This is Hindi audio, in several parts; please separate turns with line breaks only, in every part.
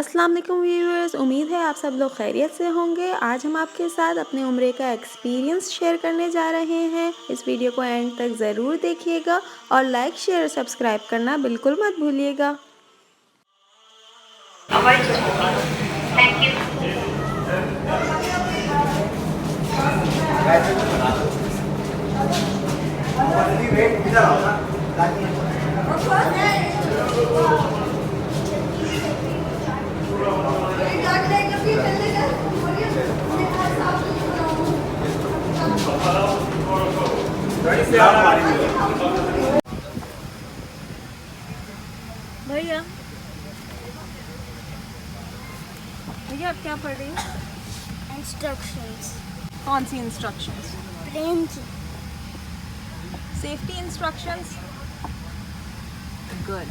अस्सलाम वालेकुम व्यूअर्स, उम्मीद है आप सब लोग खैरियत से होंगे। आज हम आपके साथ अपने उम्रे का एक्सपीरियंस शेयर करने जा रहे हैं। इस वीडियो को एंड तक ज़रूर देखिएगा और लाइक शेयर और सब्सक्राइब करना बिल्कुल मत भूलिएगा। भैया भैया आप क्या पढ़ रही हैं?
इंस्ट्रक्शंस।
कौन सी इंस्ट्रक्शंस?
प्लेन की।
Safety instructions. गुड।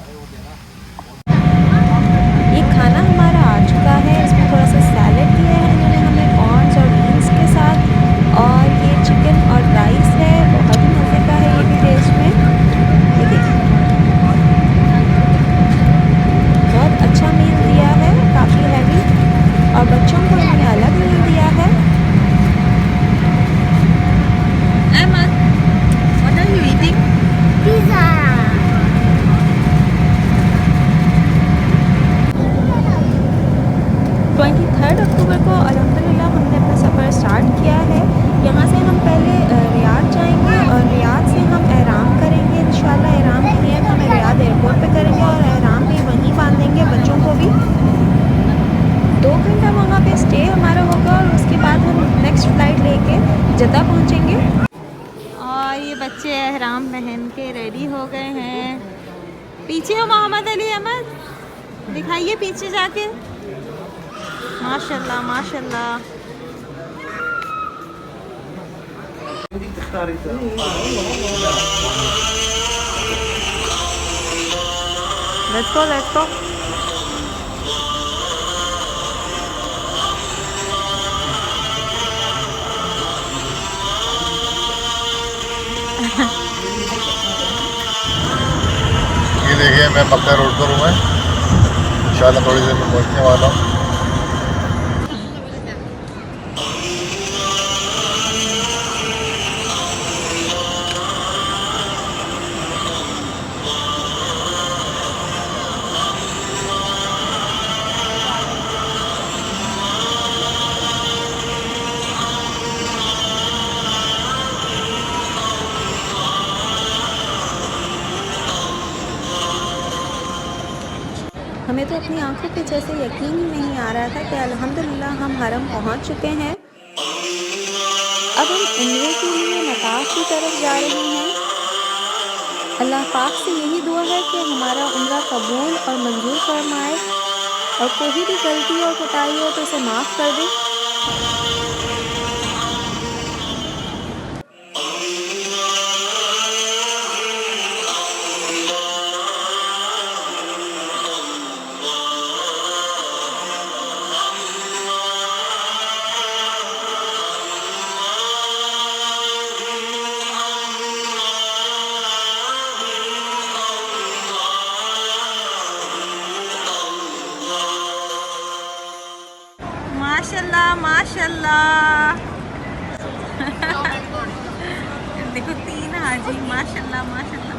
ये खाना हमारा आ चुका है। इसमें थोड़ा सा सैलेड दिया है इन्होंने हमें कॉर्न्स और बीन्स के साथ, और ये चिकन और राइस है। बहुत ही मज़े का है ये भी टेस्ट में। ये देखिए बहुत अच्छा मील दिया है, काफ़ी हैवी। और बच्चों को इन्होंने अलग मील दिया है। Emma, what are you eating?
Pizza.
23 अक्टूबर को अल्हम्दुलिल्लाह हमने अपना सफ़र स्टार्ट किया है। यहाँ से हम पहले रियाद जाएंगे और रियाद से हम एहराम करेंगे। इंशाल्लाह एहराम की नियत हमें रियाद एयरपोर्ट पे करेंगे और एहराम भी वहीं बांधेंगे, बच्चों को भी। 2 घंटा वहाँ पे स्टे हमारा होगा और उसके बाद हम नेक्स्ट फ़्लाइट लेके जद्दा पहुँचेंगे। और ये बच्चे एहराम पहन के रेडी हो गए हैं। पीछे हो मोहम्मद अली अहमद, दिखाइए पीछे जाके। माशाल्लाह माशाल्लाह। Let's go let's go.
ये देखिए मैं मक्का रोड पर हूँ। इंशाल्लाह थोड़ी देर में पहुँचने वाला हूँ।
हमें तो अपनी आंखों पे जैसे यकीन ही नहीं आ रहा था कि अल्हम्दुलिल्लाह हम हरम पहुंच चुके हैं। अब हम उम्रे के लिए मताफ की तरफ जा रहे हैं। अल्लाह पाक से यही दुआ है कि हमारा उम्रा कबूल और मंजूर फरमाए, और कोई भी गलती और कोताही हो तो उसे माफ़ कर दे। माशाल्लाह माशाल्लाह। देखो 3 हाजी, माशाल्लाह माशाल्लाह।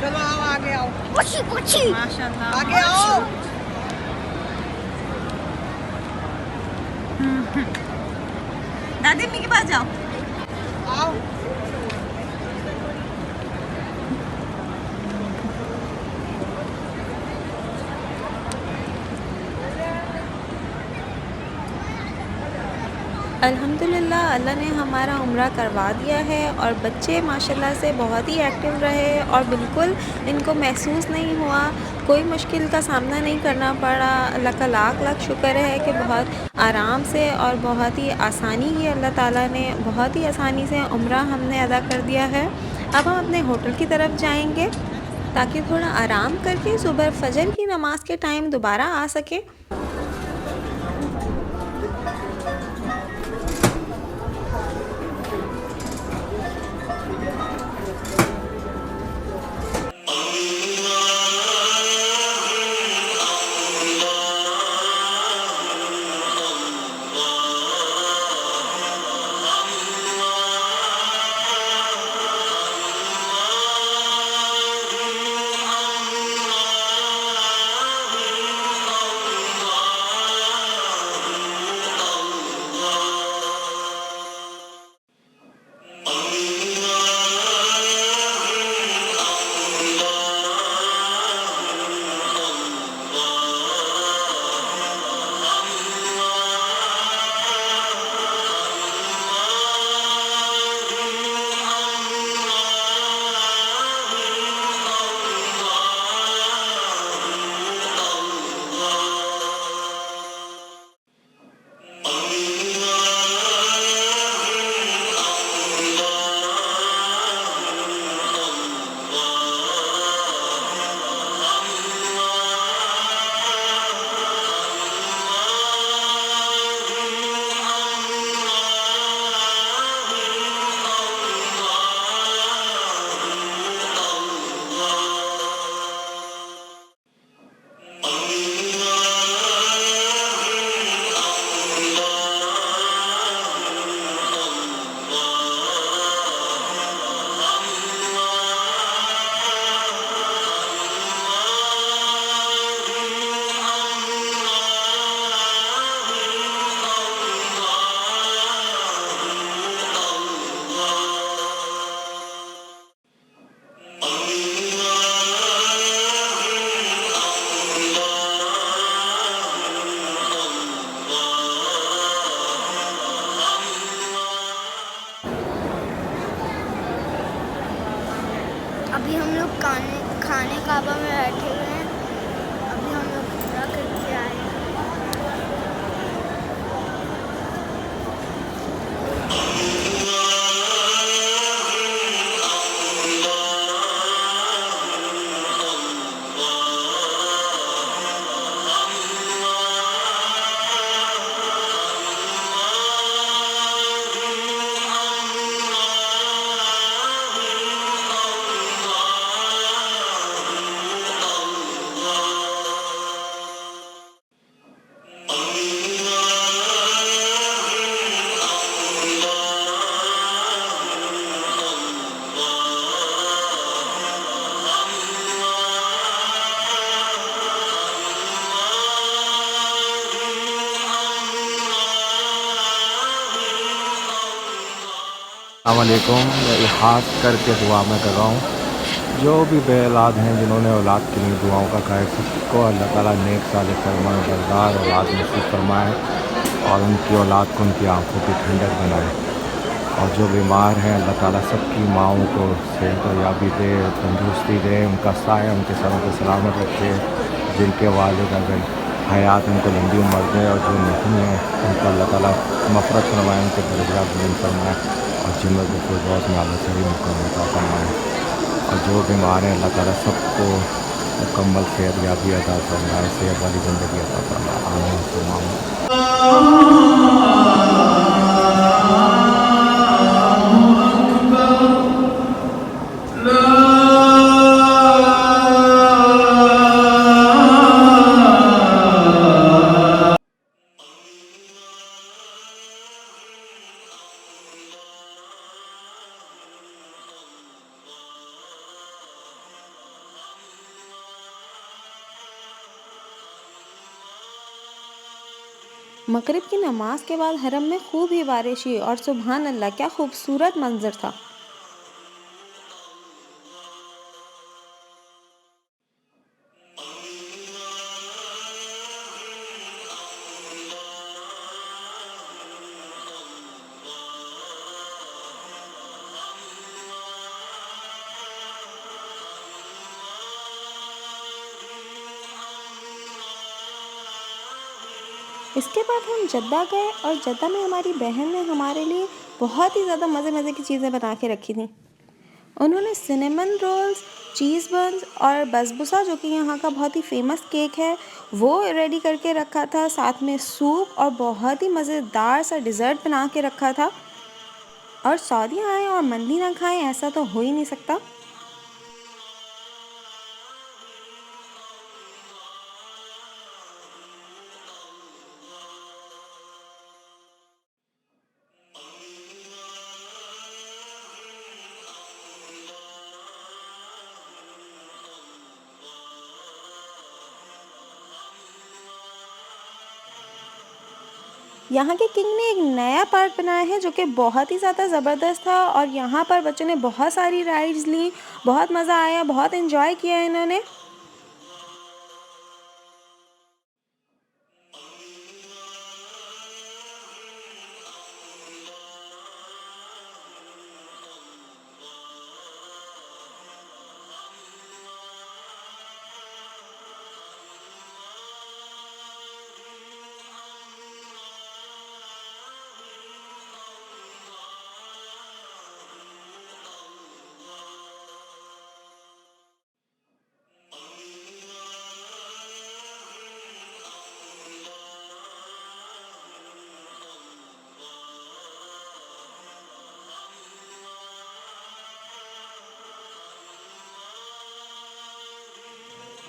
चलो आओ आगे आओ।
पूछी पूछी।
माशाल्लाह
आगे आओ।
दादी अम्मी के पास जाओ।
आओ।
अल्हम्दुलिल्लाह अल्लाह ने हमारा उम्रा करवा दिया है और बच्चे माशाल्लाह से बहुत ही एक्टिव रहे और बिल्कुल इनको महसूस नहीं हुआ, कोई मुश्किल का सामना नहीं करना पड़ा। अल्लाह का लाख लाख शुक्र है कि बहुत आराम से और बहुत ही आसानी ही अल्लाह ताला ने बहुत ही आसानी से उम्रा हमने अदा कर दिया है। अब हम अपने होटल की तरफ जाएंगे ताकि थोड़ा आराम करके सुबह फजर की नमाज के टाइम दोबारा आ सके।
अभी हम लोग खाने काबा में बैठे हुए हैं। अभी हम लोग पूरा करके आए हैं।
अस्सलामुअलैकुम। मैं ख़ास करके दुआ में कर रहा हूँ जो भी बेऔलाद हैं, जिन्होंने औलाद के लिए दुआओं का कहा, सबको अल्लाह ताला नेक सालिह फरमाए, बरदार औलाद नसीब फरमाए और उनकी औलाद को उनकी आँखों की ठंडक बनाए। और जो बीमार हैं अल्लाह ताला सबकी माँओं को सेहत और याबी दे, तंदुरुस्ती दे, उनका साया उनके सरों पर सलामत रखे। जिनके वालिद अगर हयात उनको लंबी उम्र दे और जो नहीं है उनको अल्लाह ताला मफ़रत फरमाए, उनके दर्जात बुलंद फरमाए और जन्नत फिरदौस में आला सही मुक़ाम अता फरमाए। और जो बीमार हैं अल्लाह ताला सबको मुकम्मल सेहत याबी अता फरमाए, सेहत वाली ज़िंदगी अता फरमाए। आमीन सुम्मा आमीन।
मगरिब की नमाज के बाद हरम में खूब ही बारिश हुई और सुबहान अल्लाह क्या खूबसूरत मंजर था। इसके बाद हम जद्दा गए और जद्दा में हमारी बहन ने हमारे लिए बहुत ही ज़्यादा मज़े की चीज़ें बना के रखी थी। उन्होंने सिनेमन रोल्स, चीज़ बन्स और बसबुसा, जो कि यहाँ का बहुत ही फेमस केक है, वो रेडी करके रखा था। साथ में सूप और बहुत ही मज़ेदार सा डिज़र्ट बना के रखा था। और सऊदी आए और मंदी ना खाएं, ऐसा तो हो ही नहीं सकता। यहाँ के किंग ने एक नया पार्क बनाया है जो कि बहुत ही ज़्यादा ज़बरदस्त था और यहाँ पर बच्चों ने बहुत सारी राइड्स ली, बहुत मज़ा आया, बहुत एंजॉय किया इन्होंने।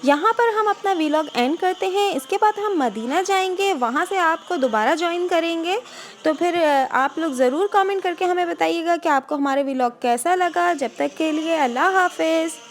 यहाँ पर हम अपना व्लॉग एंड करते हैं। इसके बाद हम मदीना जाएंगे, वहाँ से आपको दोबारा ज्वाइन करेंगे। तो फिर आप लोग ज़रूर कमेंट करके हमें बताइएगा कि आपको हमारे व्लॉग कैसा लगा। जब तक के लिए अल्लाह हाफ़िज़।